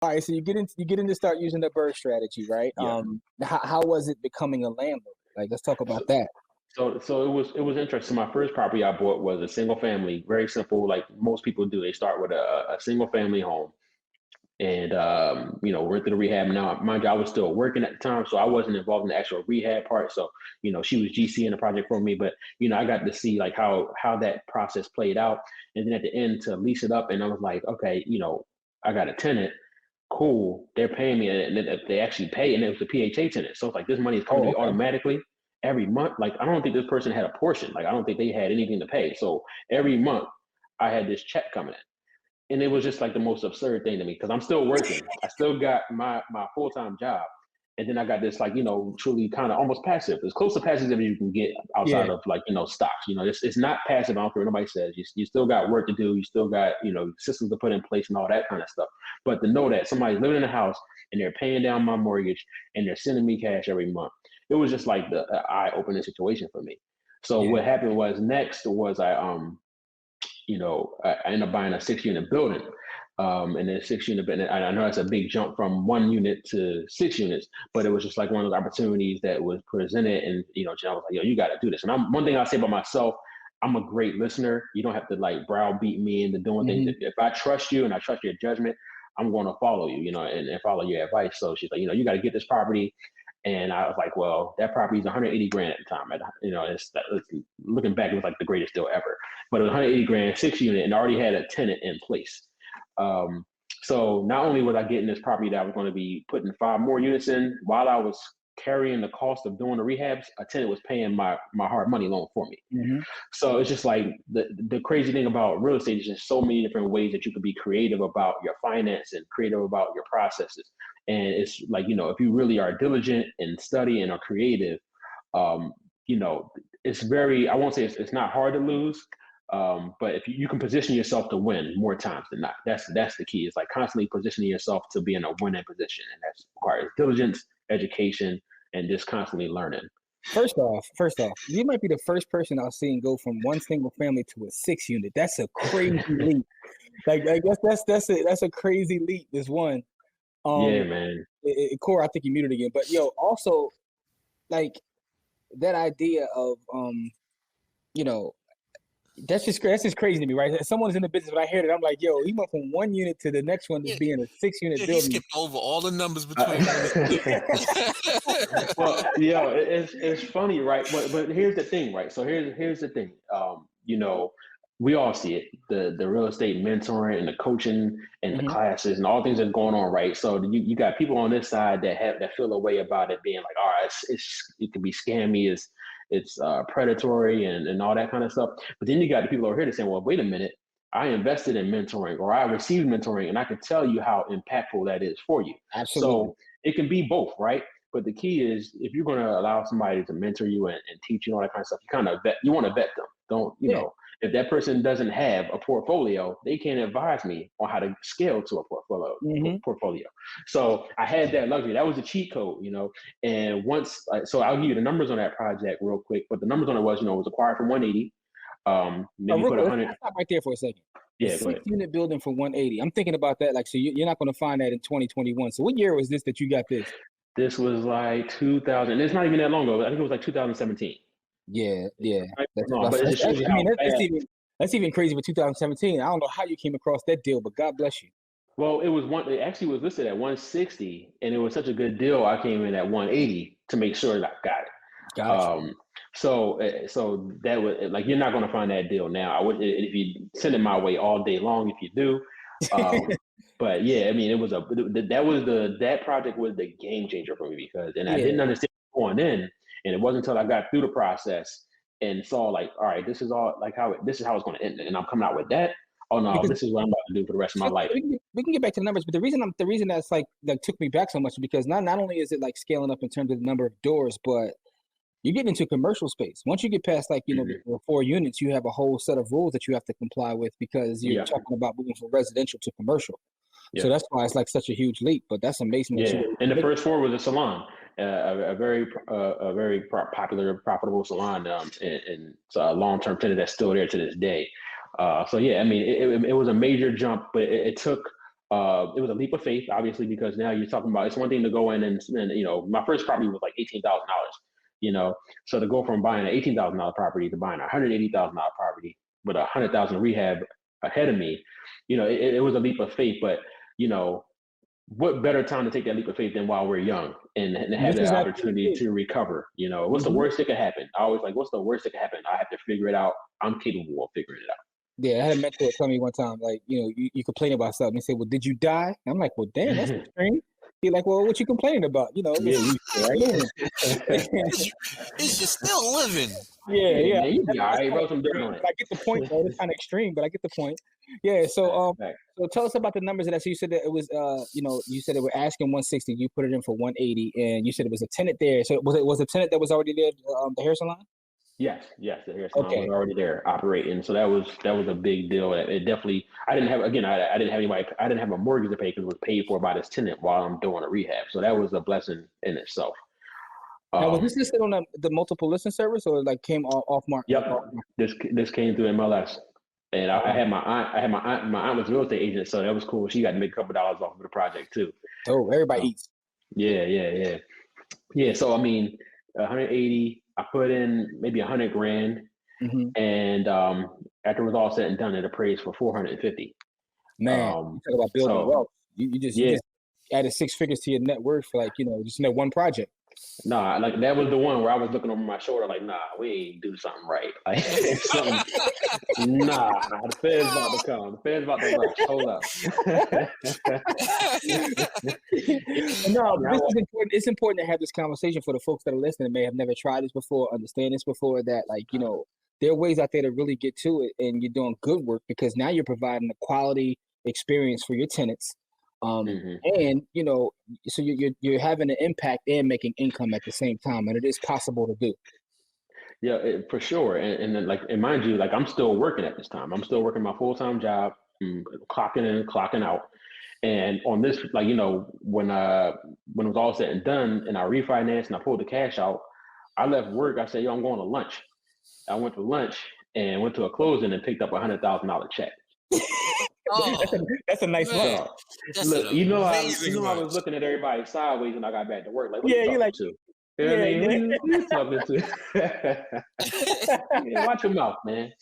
All right, so you get in to start using the bird strategy, right? Yeah. How was it becoming a landlord? Like, let's talk about that. So it was interesting. My first property I bought was a single family, very simple, like most people do. They start with a single family home, and went through the rehab. Now, mind you, I was still working at the time, so I wasn't involved in the actual rehab part. So she was GC in the project for me, but I got to see like how that process played out, and then at the end to lease it up, and I was like, okay, I got a tenant. Cool, they're paying me, and if they actually pay, and it was a PHA tenant, so it's like this money is coming to Oh, me okay. automatically every month. Like I don't think this person had a portion. Like I don't think they had anything to pay. So every month I had this check coming in, and it was just like the most absurd thing to me because I'm still working. I still got my full time job, and then I got this like truly kind of almost passive, as close to passive as you can get Yeah. outside of like stocks. It's not passive. I don't care what nobody says. You still got work to do. You still got systems to put in place and all that kind of stuff. But to know that somebody's living in a house and they're paying down my mortgage and they're sending me cash every month, it was just like the eye-opening situation for me. So Yeah. what happened was next was I ended up buying a 6 unit building. And then 6 unit, and I know that's a big jump from 1 unit to 6 units, but it was just like one of those opportunities that was presented. And, I was like, yo, you got to do this. And one thing I'll say about myself, I'm a great listener. You don't have to like browbeat me into doing things. Hmm. If I trust you and I trust your judgment, I'm going to follow you, and follow your advice. So she's like, you got to get this property. And I was like, well, that property is 180 grand at the time. It's looking back, it was like the greatest deal ever. But it was 180 grand, 6 unit, and I already had a tenant in place. So not only was I getting this property that I was going to be putting 5 more units in, while I was carrying the cost of doing the rehabs, a tenant was paying my hard money loan for me. Hmm. So it's just like the crazy thing about real estate is just so many different ways that you could be creative about your finance and creative about your processes. And it's like, if you really are diligent and study and are creative, um, it's very, I won't say it's not hard to lose, but if you can position yourself to win more times than not, that's the key. It's like constantly positioning yourself to be in a winning position. And that requires diligence, education, and just constantly learning. First off, you might be the first person I've seen go from one single family to a 6 unit. That's a crazy leap. Like, I guess that's a crazy leap. This one. Yeah, Um, man. Core, I think you muted again. But yo, also like that idea of you know, that's just crazy to me, right? Someone's in the business, but I hear it, I'm like, yo, he went from 1 unit to the next one to Yeah, being a 6 unit yeah, he building. skipped over all the numbers between 1 and 2. Well, it's funny, right? But here's the thing, right? So here's the thing. We all see it, the real estate mentoring and the coaching and the Hmm. classes and all things that's going on, right? So you got people on this side that feel a way about it, being like, all right, it can be scammy, it's predatory and all that kind of stuff. But then you got the people over here that saying, well, wait a minute, I invested in mentoring or I received mentoring, and I can tell you how impactful that is for you. Absolutely. So it can be both, right? But the key is if you're going to allow somebody to mentor you and teach you all that kind of stuff, you want to vet them. Don't, Yeah. if that person doesn't have a portfolio, they can't advise me on how to scale to a Hmm. portfolio. So I had that luxury. That was a cheat code. And once, so I'll give you the numbers on that project real quick. But the numbers on it was, it was acquired for 180. Maybe Real put quick, 100. let's stop right there for a second. A Yeah, go six ahead. unit building for 180. I'm thinking about that. Like, so you're not going to find that in 2021. So what year was this that you got this? This was like 2000. It's not even that long ago. I think it was like 2017. Yeah, yeah. No, but it just shows you I how mean, fast. that's even crazy for 2017. I don't know how you came across that deal, but God bless you. Well, it actually was listed at 160, and it was such a good deal. I came in at 180 to make sure that I got it. Gotcha. So that was like you're not going to find that deal now. I would if you send it my way all day long if you do. But yeah, I mean, that project was the game changer for me and I Yeah. didn't understand going in, and it wasn't until I got through the process and saw like, all right, this is all like this is how it's going to end, and I'm coming out with that. Oh no, Because this is what I'm about to do for the rest of my life. we can get back to the numbers, but the reason that's like that took me back so much is because not only is it like scaling up in terms of the number of doors, but you get into commercial space. Once you get past like, Mhm. the 4 units, you have a whole set of rules that you have to comply with because you're Yeah, talking about moving from residential to commercial. So yeah. that's why it's like such a huge leap. But that's amazing that Yeah, you and the were. first floor was a salon, a very popular, profitable salon, and it's a long-term tenant that's still there to this day. So yeah, I mean, it was a major jump, but it took it was a leap of faith, obviously, because now you're talking about, it's one thing to go in and my first property was like $18,000, so to go from buying an $18,000 property to buying a $180,000 property with $100,000 rehab ahead of me, it was a leap of faith. But what better time to take that leap of faith than while we're young and have that opportunity to recover? What's the worst that could happen? I always like, what's the worst that could happen? I have to figure it out. I'm capable of figuring it out. Yeah, I had a mentor tell me one time, like, you complain about something. He said, well, did you die? And I'm like, well, damn, that's extreme. He's like, well, what you complaining about? Yeah, It's just still living. Yeah. You be all right. Wrote some dirt on it. I get the point, though. It's kind of extreme, but I get the point. Yeah. So, so tell us about the numbers of that. So you said that it was, you said they were asking 160. You put it in for 180, and you said it was a tenant there. So was a tenant that was already there, the hair salon? Yes, the hair salon was already there operating, so that was a big deal. It definitely, I didn't have a mortgage to pay because it was paid for by this tenant while I'm doing a rehab, so that was a blessing in itself. Now, was this listed on the multiple listing service, or like came off market? Yep, this came through MLS, and I had my aunt. My aunt was a real estate agent, so that was cool. She got to make a couple dollars off of the project too. Oh, everybody eats. Yeah. So I mean, 180. I put in maybe $100,000, and after it was all said and done, it appraised for $450. Man, you talk about building wealth. You just added 6 figures to your net worth for just in that one project. Nah, like that was the one where I was looking over my shoulder, like, nah, we ain't do something right. Like, the Fed's about to come. The Fed's about to rush. Hold up. No, this is important. It's important to have this conversation for the folks that are listening and may have never tried this before, understand this before, that there are ways out there to really get to it, and you're doing good work because now you're providing a quality experience for your tenants. And so you're having an impact and making income at the same time, and it is possible to do. Yeah, for sure. And mind you, like I'm still working at this time. I'm still working my full-time job, clocking in, clocking out. And on this, when it was all said and done, and I refinanced and I pulled the cash out, I left work. I said, I'm going to lunch. I went to lunch and went to a closing and picked up $100,000 check. That's a nice lunch. Look, I was looking at everybody sideways when I got back to work. Like, what you talking to? You know what I mean? What you talking to? Watch your mouth, man.